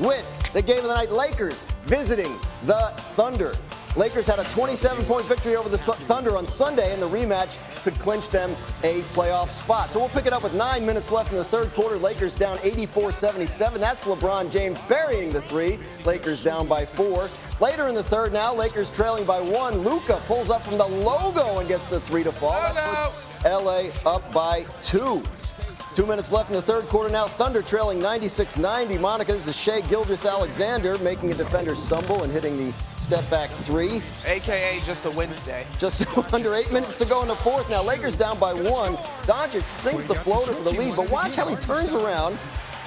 with the game of the night. Lakers visiting the Thunder. Lakers had a 27-point victory over the Thunder on Sunday, and the rematch could clinch them a playoff spot. So we'll pick it up with 9 minutes left in the third quarter. Lakers down 84-77. That's LeBron James burying the three. Lakers down by 4. Later in the third now, Lakers trailing by 1. Luka pulls up from the logo and gets the three to fall. That puts LA up by 2. 2 minutes left in the third quarter now. Thunder trailing 96-90. Monica, this is Shai Gilgeous-Alexander making a defender stumble and hitting the step-back three. AKA just a Wednesday. Just under 8 minutes to go in the fourth. Now Lakers down by 1. Doncic sinks the floater for the lead, but watch how he turns around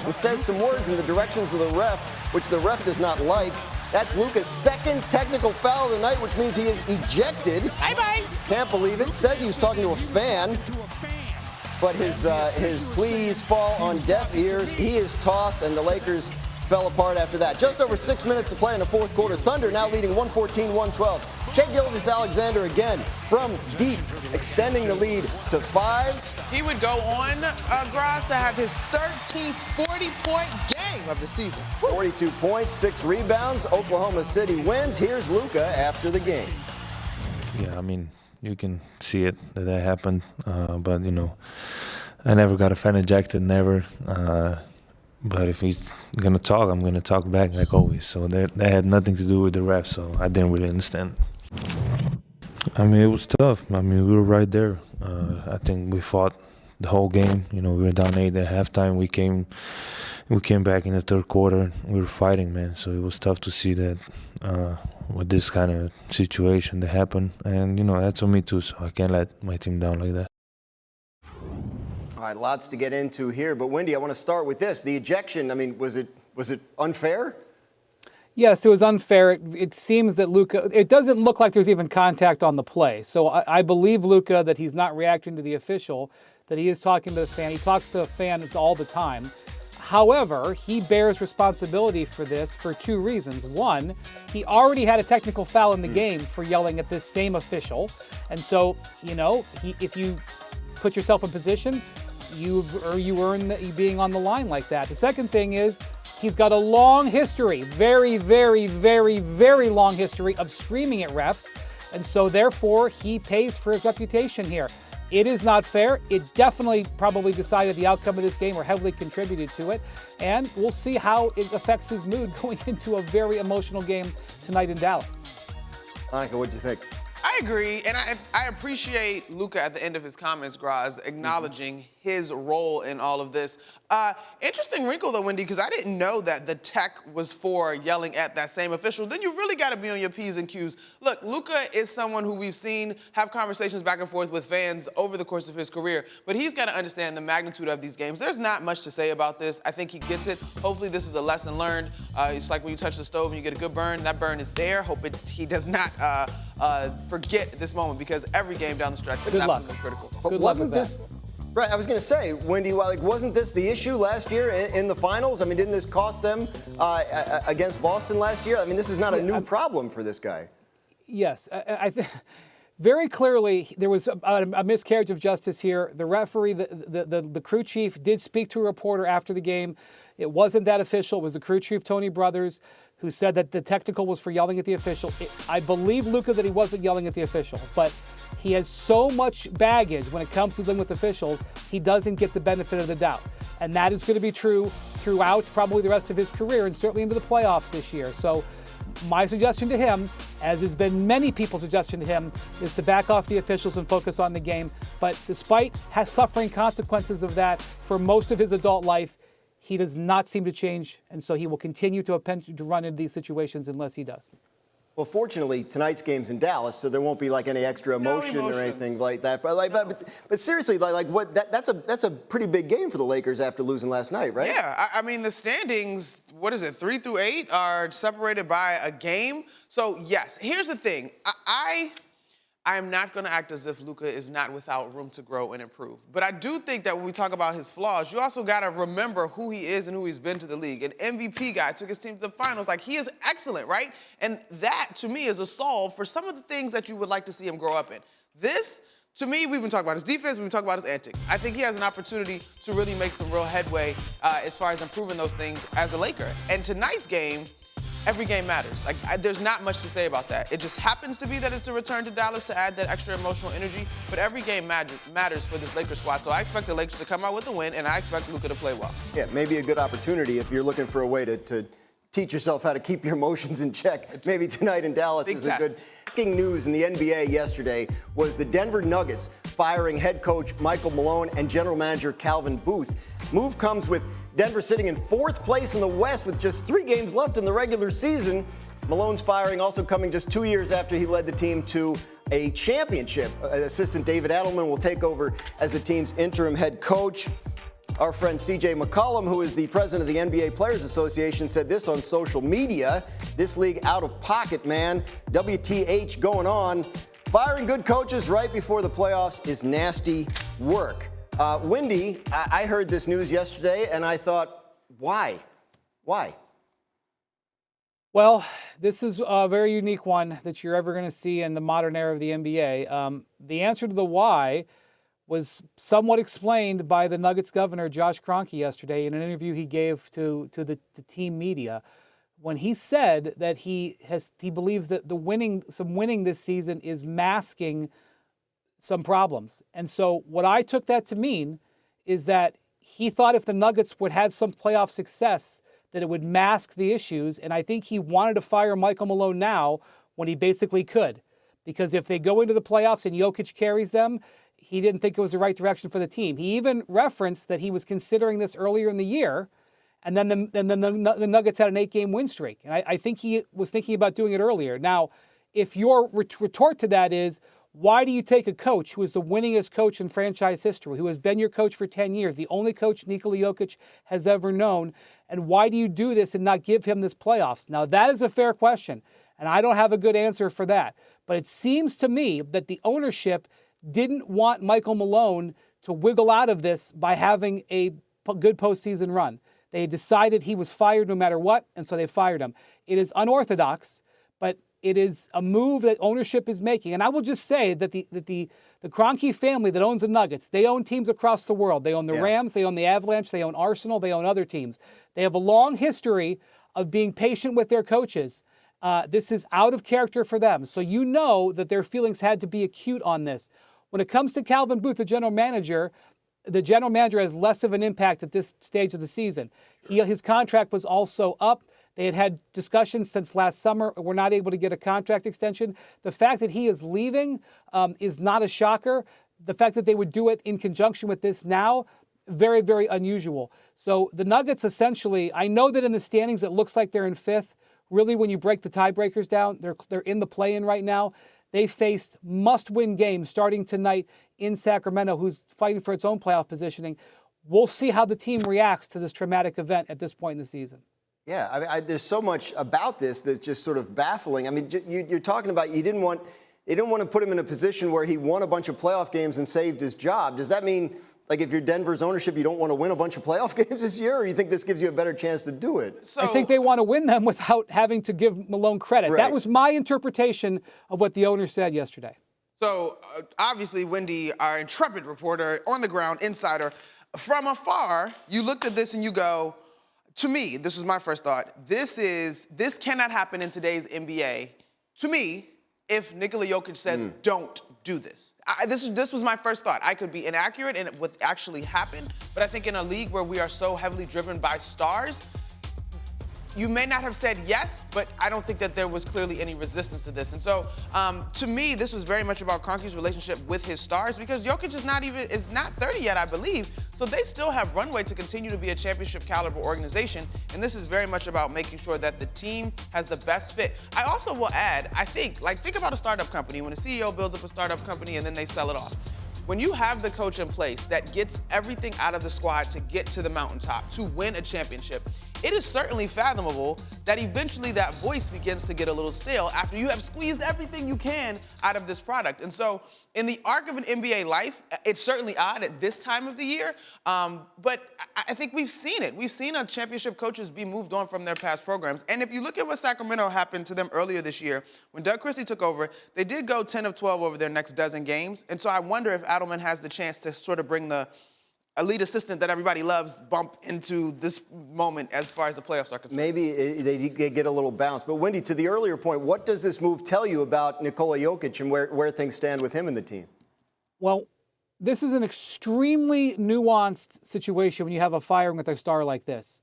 and says some words in the directions of the ref, which the ref does not like. That's Luka's second technical foul of the night, which means he is ejected. Bye-bye. Can't believe it. Says he was talking to a fan. But his pleas fall on deaf ears. He is tossed, and the Lakers fell apart after that. Just over 6 minutes to play in the fourth quarter. Thunder now leading 114-112. Shai Gilgeous-Alexander again from deep, extending the lead to 5. He would go on, Graz, to have his 13th 40-point game of the season. 42 points, 6 rebounds. Oklahoma City wins. Here's Luka after the game. Yeah, I mean, you can see it that happened, but I never got a fan ejected, never. But if he's gonna talk, I'm gonna talk back like always. So that had nothing to do with the ref. So I didn't really understand. I mean, it was tough. I mean, we were right there. I think we fought the whole game. We were down 8 at halftime. We came back in the third quarter. We were fighting, man. So it was tough to see that. With this kind of situation that happened, and that's on me too, so I can't let my team down like that. All right, lots to get into here, but Wendy, I want to start with this. The ejection, I mean, was it unfair? Yes, it was unfair. It seems that Luka, it doesn't look like there's even contact on the play. So I believe Luka that he's not reacting to the official, that he is talking to the fan. He talks to the fan all the time. However, he bears responsibility for this for 2 reasons. One, he already had a technical foul in the game for yelling at this same official. And so, if you put yourself in position, you earn being on the line like that. The second thing is he's got a long history, very, very, very, very long history of screaming at refs. And so, therefore, he pays for his reputation here. It is not fair. It definitely probably decided the outcome of this game or heavily contributed to it. And we'll see how it affects his mood going into a very emotional game tonight in Dallas. Monica, what do you think? I agree, and I appreciate Luka at the end of his comments, Graz, acknowledging his role in all of this. Interesting wrinkle, though, Wendy, because I didn't know that the tech was for yelling at that same official. Then you really got to be on your P's and Q's. Look, Luka is someone who we've seen have conversations back and forth with fans over the course of his career, but he's got to understand the magnitude of these games. There's not much to say about this. I think he gets it. Hopefully this is a lesson learned. It's like when you touch the stove and you get a good burn. That burn is there. Hope he does not forget this moment, because every game down the stretch is absolutely critical. But wasn't this... Right, I was going to say, Wendy, wasn't this the issue last year in the finals? I mean, didn't this cost them against Boston last year? I mean, this is not a new problem for this guy. Yes, I think very clearly there was a miscarriage of justice here. The referee, the crew chief, did speak to a reporter after the game. It wasn't that official. It was the crew chief, Tony Brothers, who said that the technical was for yelling at the official. I believe, Luka, that he wasn't yelling at the official, but he has so much baggage when it comes to dealing with officials, he doesn't get the benefit of the doubt. And that is going to be true throughout probably the rest of his career and certainly into the playoffs this year. So my suggestion to him, as has been many people's suggestion to him, is to back off the officials and focus on the game. But despite suffering consequences of that for most of his adult life, he does not seem to change, and so he will continue to run into these situations unless he does. Well, fortunately, tonight's game's in Dallas, so there won't be like any extra emotion or anything like that. But seriously, that's a pretty big game for the Lakers after losing last night, right? Yeah, I mean, the standings, 3 through 8 are separated by a game. So yes, here's the thing. I am not going to act as if Luka is not without room to grow and improve. But I do think that when we talk about his flaws, you also got to remember who he is and who he's been to the league. An MVP guy, took his team to the finals. Like, he is excellent, right? And that, to me, is a solve for some of the things that you would like to see him grow up in. This, To me, we've been talking about his defense, we've been talking about his antics. I think he has an opportunity to really make some real headway as far as improving those things as a Laker. And tonight's game, every game matters. There's not much to say about that. It just happens to be that it's a return to Dallas to add that extra emotional energy, but every game matters for this Lakers squad. So I expect the Lakers to come out with a win, and I expect Luka to play well. Yeah, maybe a good opportunity if you're looking for a way to teach yourself how to keep your emotions in check. Maybe tonight in Dallas is a good. Breaking news in the NBA yesterday was the Denver Nuggets firing head coach Michael Malone and general manager Calvin Booth. Move comes with Denver sitting in 4th place in the West with just 3 games left in the regular season. Malone's firing also coming just 2 years after he led the team to a championship. Assistant David Adelman will take over as the team's interim head coach. Our friend CJ McCollum, who is the president of the NBA Players Association, said this on social media. This league out of pocket, man. WTH going on. Firing good coaches right before the playoffs is nasty work. Windy, I heard this news yesterday, and I thought, why? Why? Well, this is a very unique one that you're ever going to see in the modern era of the NBA. The answer to the why was somewhat explained by the Nuggets governor, Josh Kroenke, yesterday in an interview he gave to the team media, when he said that he believes that some winning this season is masking some problems. And so what I took that to mean is that he thought if the Nuggets would have some playoff success, that it would mask the issues. And I think he wanted to fire Michael Malone now when he basically could. Because if they go into the playoffs and Jokic carries them, he didn't think it was the right direction for the team. He even referenced that he was considering this earlier in the year, and then the Nuggets had an 8-game win streak. And I think he was thinking about doing it earlier. Now, if your retort to that is, why do you take a coach who is the winningest coach in franchise history, who has been your coach for 10 years, the only coach Nikola Jokic has ever known, and why do you do this and not give him this playoffs? Now, that is a fair question, and I don't have a good answer for that. But it seems to me that the ownership didn't want Michael Malone to wiggle out of this by having a good postseason run. They decided he was fired no matter what, and so they fired him. It is unorthodox, but it is a move that ownership is making. And I will just say that the Kroenke family that owns the Nuggets, they own teams across the world. They own the Rams, they own the Avalanche, they own Arsenal, they own other teams. They have a long history of being patient with their coaches. This is out of character for them. So you know that their feelings had to be acute on this. When it comes to Calvin Booth, the general manager has less of an impact at this stage of the season. His contract was also up. They had discussions since last summer. We're not able to get a contract extension. The fact that he is leaving is not a shocker. The fact that they would do it in conjunction with this now, very, very unusual. So the Nuggets essentially, I know that in the standings it looks like they're in 5th. Really, when you break the tiebreakers down, they're in the play-in right now. They faced must-win games starting tonight in Sacramento, who's fighting for its own playoff positioning. We'll see how the team reacts to this traumatic event at this point in the season. Yeah, I mean, there's so much about this that's just sort of baffling. I mean, you're talking about they didn't want to put him in a position where he won a bunch of playoff games and saved his job. Does that mean, like, if you're Denver's ownership, you don't want to win a bunch of playoff games this year, or you think this gives you a better chance to do it? I think they want to win them without having to give Malone credit. Right. That was my interpretation of what the owner said yesterday. So, obviously, Wendy, our intrepid reporter, on the ground, insider, from afar, you looked at this and you go, to me, this was my first thought, this cannot happen in today's NBA. To me, if Nikola Jokic says, don't do this. This was my first thought. I could be inaccurate and it would actually happen, but I think in a league where we are so heavily driven by stars, you may not have said yes, but I don't think that there was clearly any resistance to this. And so, to me, this was very much about Kroenke's relationship with his stars, because Jokic is not 30 yet, I believe. So they still have runway to continue to be a championship caliber organization. And this is very much about making sure that the team has the best fit. I also will add, I think about a startup company. When a CEO builds up a startup company and then they sell it off. When you have the coach in place that gets everything out of the squad to get to the mountaintop, to win a championship, it is certainly fathomable that eventually that voice begins to get a little stale after you have squeezed everything you can out of this product. And so in the arc of an NBA life, it's certainly odd at this time of the year, but I think we've seen it. We've seen championship coaches be moved on from their past programs. And if you look at what Sacramento happened to them earlier this year, when Doug Christie took over, they did go 10 of 12 over their next dozen games. And so I wonder if Adelman has the chance to sort of bring the elite assistant that everybody loves bump into this moment as far as the playoffs are concerned. Maybe they get a little bounce. But, Wendy, to the earlier point, what does this move tell you about Nikola Jokic and where things stand with him and the team? Well, this is an extremely nuanced situation when you have a firing with a star like this.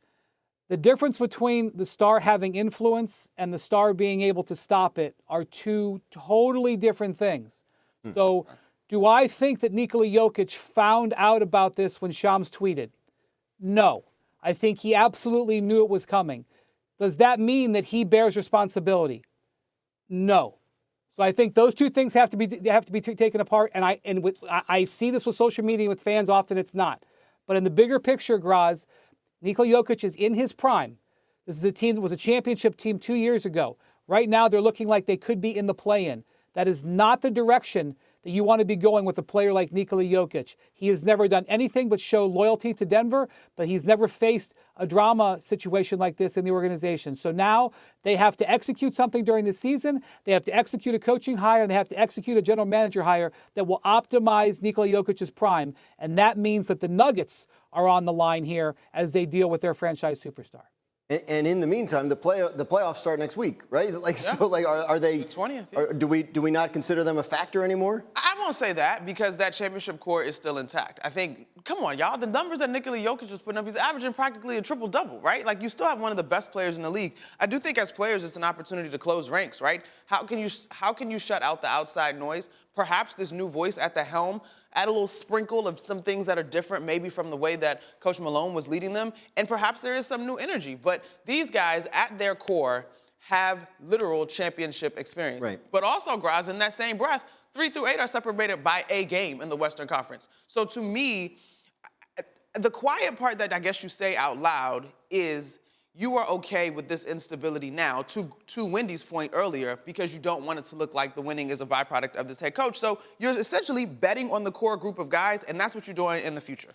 The difference between the star having influence and the star being able to stop it are two totally different things. So do I think that Nikola Jokic found out about this when Shams tweeted? No. I think he absolutely knew it was coming. Does that mean that he bears responsibility? No. So I think those two things have to be taken apart. And I see this with social media with fans. Often it's not. But in the bigger picture, Graz, Nikola Jokic is in his prime. This is a team that was a championship team 2 years ago. Right now, they're looking like they could be in the play-in. That is not the direction that you want to be going with a player like Nikola Jokic. He has never done anything but show loyalty to Denver, but he's never faced a drama situation like this in the organization. So now they have to execute something during the season. They have to execute a coaching hire, and they have to execute a general manager hire that will optimize Nikola Jokic's prime. And that means that the Nuggets are on the line here as they deal with their franchise superstar. And in the meantime, the playoffs start next week, right? So are they? The 20th. Yeah. Do we not consider them a factor anymore? I won't say that because that championship core is still intact. I think, come on, y'all, the numbers that Nikola Jokic is putting up, he's averaging practically a triple-double, right? Like, you still have one of the best players in the league. I do think as players, it's an opportunity to close ranks, right? How can you shut out the outside noise? Perhaps this new voice at the helm, add a little sprinkle of some things that are different maybe from the way that Coach Malone was leading them, and perhaps there is some new energy. But these guys, at their core, have literal championship experience. Right. But also, Graz, in that same breath, 3 through 8 are separated by a game in the Western Conference. So to me, the quiet part that I guess you say out loud is you are okay with this instability now, to Wendy's point earlier, because you don't want it to look like the winning is a byproduct of this head coach. So you're essentially betting on the core group of guys, and that's what you're doing in the future.